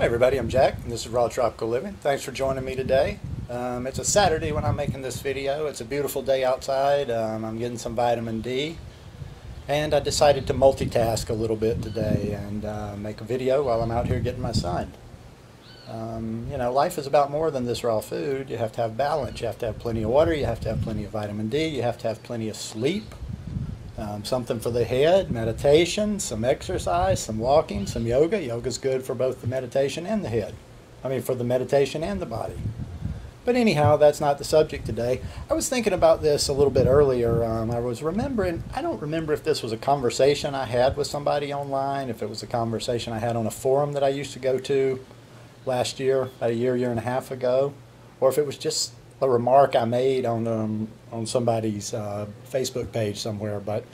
Hey everybody, I'm Jack, and this is Raw Tropical Living. Thanks for joining me today. It's a Saturday when I'm making this video. It's a beautiful day outside. I'm getting some vitamin D, and I decided to multitask a little bit today and make a video while I'm out here getting my sun. Life is about more than this raw food. You have to have balance. You have to have plenty of water. You have to have plenty of vitamin D. You have to have plenty of sleep. Something for the head, meditation, some exercise, some walking, some yoga. Yoga's good for both the meditation and the head. For the meditation and the body. But anyhow, that's not the subject today. I was thinking about this a little bit earlier. I was remembering, I don't remember if this was a conversation I had with somebody online, if it was a conversation I had on a forum that I used to go to last year, about a year and a half ago, or if it was just a remark I made on somebody's Facebook page somewhere, but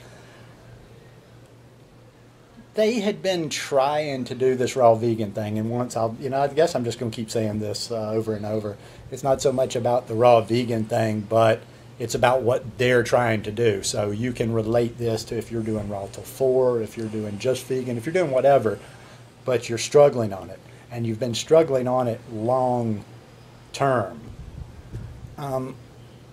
they had been trying to do this raw vegan thing, and I guess I'm just going to keep saying this over and over. It's not so much about the raw vegan thing, but it's about what they're trying to do. So you can relate this to if you're doing raw till 4, if you're doing just vegan, if you're doing whatever, but you're struggling on it, and you've been struggling on it long term.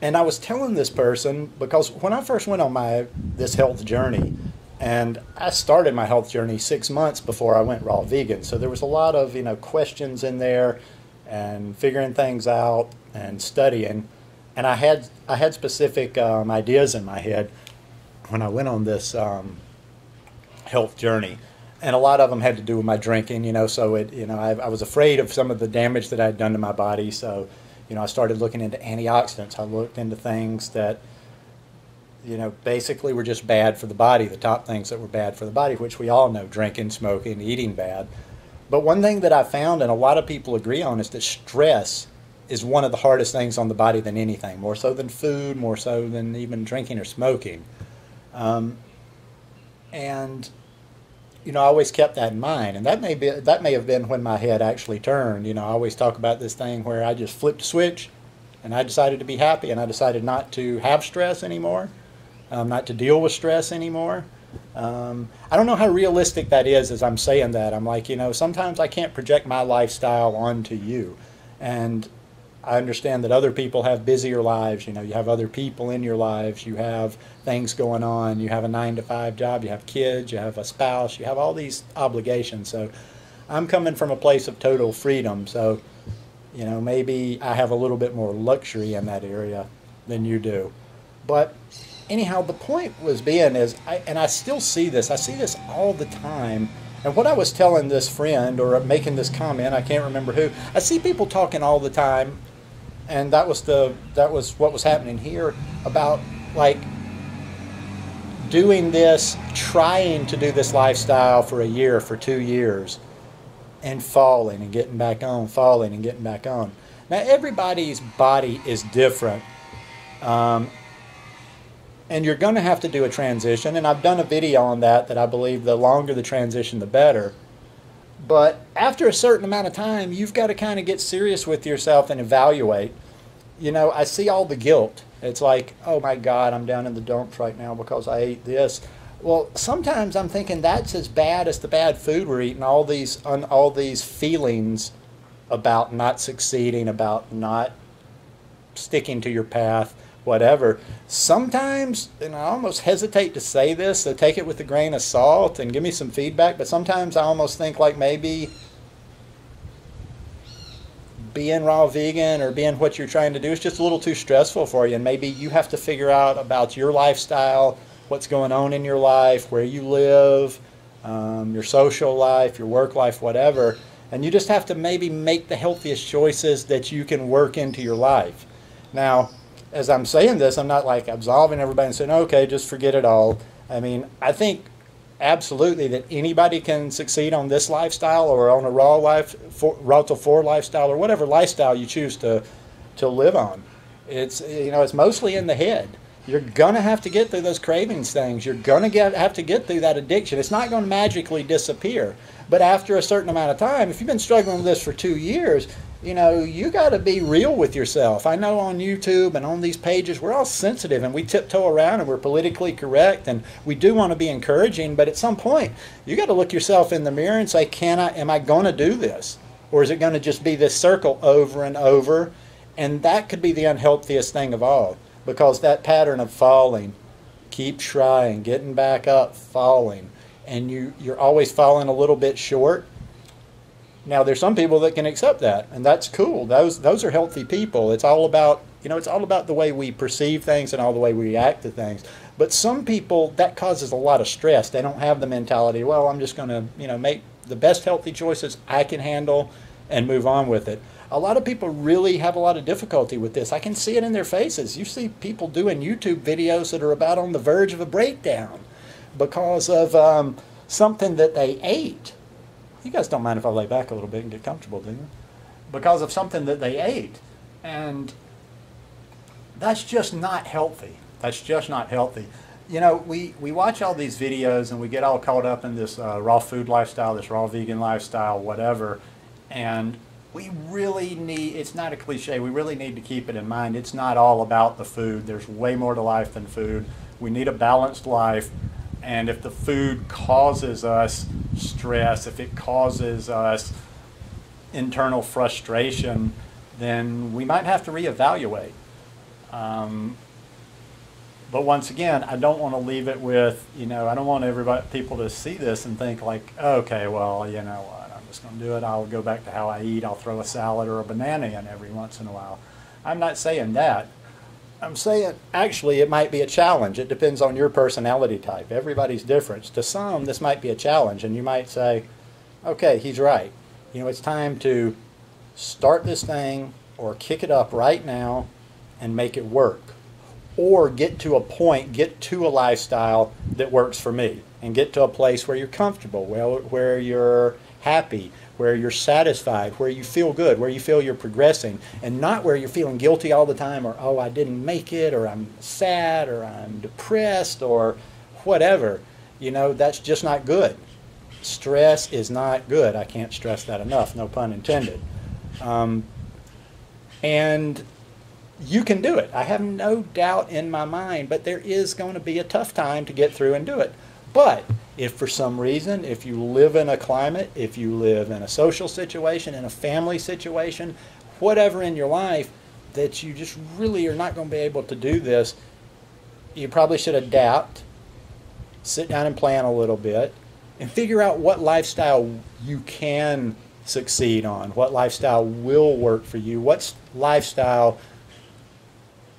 And I was telling this person, because when I first went on this health journey, and I started my health journey 6 months before I went raw vegan, so there was a lot of questions in there, and figuring things out and studying, and I had specific ideas in my head when I went on this health journey, and a lot of them had to do with my drinking, So I was afraid of some of the damage that I had done to my body, so. I started looking into antioxidants. I looked into things that, basically were just bad for the body, the top things that were bad for the body, which we all know, drinking, smoking, eating bad. But one thing that I found, and a lot of people agree on, is that stress is one of the hardest things on the body than anything, more so than food, more so than even drinking or smoking. I always kept that in mind, and that may have been when my head actually turned. I always talk about this thing where I just flipped a switch, and I decided to be happy, and I decided not to have stress anymore, not to deal with stress anymore. I don't know how realistic that is as I'm saying that. I'm like, sometimes I can't project my lifestyle onto you, and I understand that other people have busier lives. You have other people in your lives. You have things going on. You have a 9-to-5 job. You have kids. You have a spouse. You have all these obligations. So I'm coming from a place of total freedom. So, maybe I have a little bit more luxury in that area than you do. But anyhow, the point was being is, I still see this. I see this all the time. And what I was telling this friend, or making this comment, I can't remember who, I see people talking all the time, and that was what was happening here, about doing this, trying to do this lifestyle for a year, for 2 years, and falling and getting back on, falling and getting back on. Now everybody's body is different, and you're going to have to do a transition, and I've done a video on that I believe the longer the transition the better. But after a certain amount of time, you've got to kind of get serious with yourself and evaluate. I see all the guilt. It's like, oh my God, I'm down in the dumps right now because I ate this. Well, sometimes I'm thinking that's as bad as the bad food we're eating, all these feelings about not succeeding, about not sticking to your path, whatever. Sometimes, and I almost hesitate to say this, so take it with a grain of salt and give me some feedback, but sometimes I almost think like maybe being raw vegan or being what you're trying to do is just a little too stressful for you, and maybe you have to figure out about your lifestyle, what's going on in your life, where you live, your social life, your work life, whatever, and you just have to maybe make the healthiest choices that you can work into your life. Now, as I'm saying this, I'm not like absolving everybody and saying, okay, just forget it all. I think absolutely that anybody can succeed on this lifestyle or on a raw till 4 lifestyle, or whatever lifestyle you choose to live on. It's mostly in the head. You're going to have to get through those cravings things. You're going to have to get through that addiction. It's not going to magically disappear. But after a certain amount of time, if you've been struggling with this for 2 years, you got to be real with yourself. I know on YouTube and on these pages, we're all sensitive and we tiptoe around and we're politically correct and we do want to be encouraging, but at some point, you got to look yourself in the mirror and say, am I going to do this? Or is it going to just be this circle over and over? And that could be the unhealthiest thing of all, because that pattern of falling, keep trying, getting back up, falling, and you're always falling a little bit short. Now, there's some people that can accept that, and that's cool. Those are healthy people. It's all about, it's all about the way we perceive things and all the way we react to things. But some people, that causes a lot of stress. They don't have the mentality, well, I'm just going to, make the best healthy choices I can handle and move on with it. A lot of people really have a lot of difficulty with this. I can see it in their faces. You see people doing YouTube videos that are about on the verge of a breakdown because of something that they ate. You guys don't mind if I lay back a little bit and get comfortable, do you? Because of something that they ate. And that's just not healthy. That's just not healthy. We watch all these videos and we get all caught up in this raw food lifestyle, this raw vegan lifestyle, whatever. And we really need, it's not a cliche, we really need to keep it in mind. It's not all about the food. There's way more to life than food. We need a balanced life. And if the food causes us stress, if it causes us internal frustration, then we might have to reevaluate. But once again, I don't want to leave it with, I don't want people to see this and think like, okay, well, you know what, I'm just going to do it. I'll go back to how I eat. I'll throw a salad or a banana in every once in a while. I'm not saying that. I'm saying actually it might be a challenge. It depends on your personality type. Everybody's different. To some, this might be a challenge, and you might say, okay, he's right. It's time to start this thing or kick it up right now and make it work. Or get to a point, get to a lifestyle that works for me, and get to a place where you're comfortable, where you're happy, where you're satisfied, where you feel good, where you feel you're progressing, and not where you're feeling guilty all the time, or, oh, I didn't make it, or I'm sad, or I'm depressed, or whatever. That's just not good. Stress is not good. I can't stress that enough, no pun intended. And you can do it. I have no doubt in my mind, but there is going to be a tough time to get through and do it. But if for some reason, if you live in a climate, if you live in a social situation, in a family situation, whatever in your life, that you just really are not going to be able to do this, you probably should adapt, sit down and plan a little bit, and figure out what lifestyle you can succeed on, what lifestyle will work for you, what lifestyle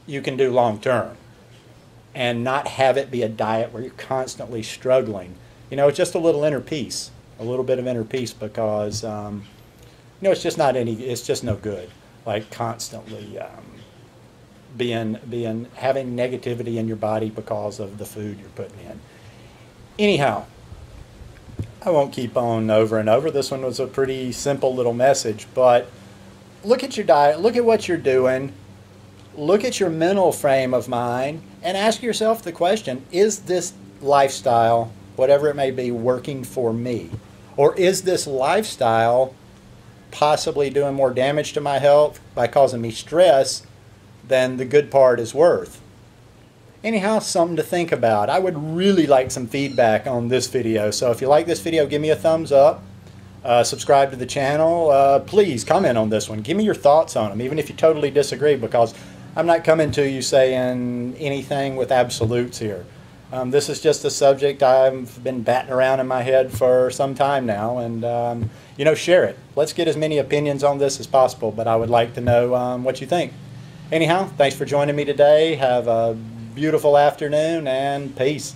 you can do long term, and not have it be a diet where you're constantly struggling. It's just a little inner peace, a little bit of inner peace, because it's just it's just no good. Like constantly having negativity in your body because of the food you're putting in. Anyhow, I won't keep on over and over. This one was a pretty simple little message, but look at your diet, look at what you're doing. Look at your mental frame of mind and ask yourself the question, is this lifestyle, whatever it may be, working for me? Or is this lifestyle possibly doing more damage to my health by causing me stress than the good part is worth? Anyhow, something to think about. I would really like some feedback on this video. So if you like this video, give me a thumbs up. Subscribe to the channel. Please comment on this one. Give me your thoughts on them, even if you totally disagree, because I'm not coming to you saying anything with absolutes here. This is just a subject I've been batting around in my head for some time now, and share it. Let's get as many opinions on this as possible, but I would like to know what you think. Anyhow, thanks for joining me today. Have a beautiful afternoon, and peace.